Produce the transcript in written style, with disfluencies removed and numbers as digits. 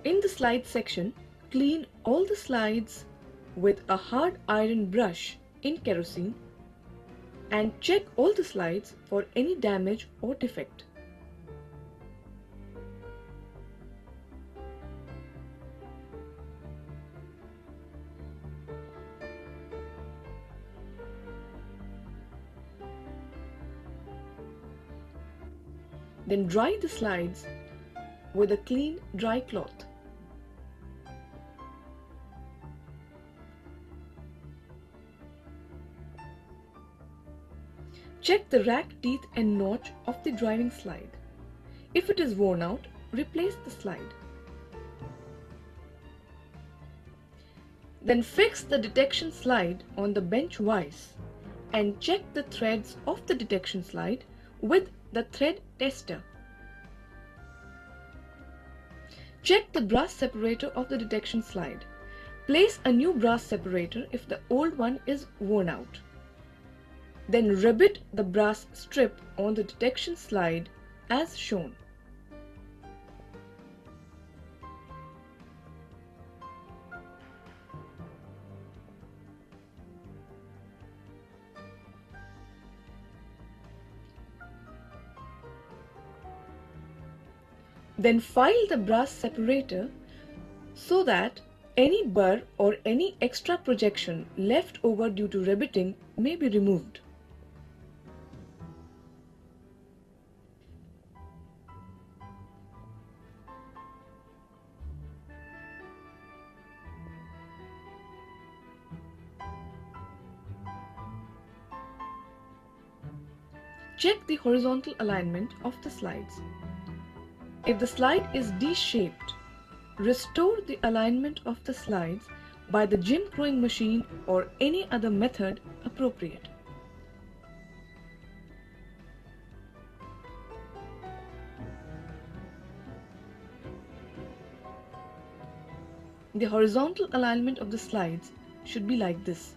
In the slide section, clean all the slides with a hard iron brush in kerosene and check all the slides for any damage or defect. Then dry the slides with a clean dry cloth. Check the rack teeth and notch of the driving slide. If it is worn out, replace the slide. Then fix the detection slide on the bench vise and check the threads of the detection slide with the thread tester. Check the brass separator of the detection slide. Place a new brass separator if the old one is worn out. Then rivet the brass strip on the detection slide as shown. Then file the brass separator so that any burr or any extra projection left over due to riveting may be removed. Check the horizontal alignment of the slides. If the slide is D-shaped, restore the alignment of the slides by the Jim crowing machine or any other method appropriate. The horizontal alignment of the slides should be like this.